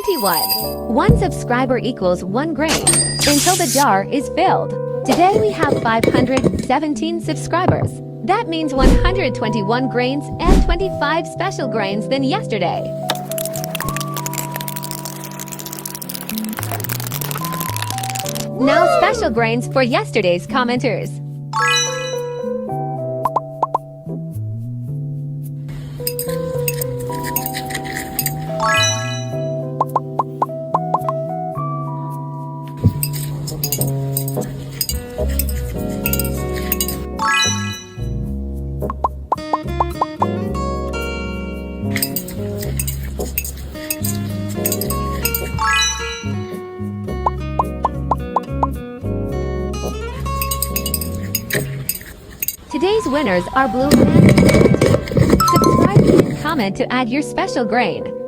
Day-21. One subscriber equals 1 grain until the jar is filled. Today we have 517 subscribers. That means 121 grains and 25 special grains than yesterday. Now special grains for yesterday's commenters. Today's winners are Blue and Subscribe and comment to add your special grain.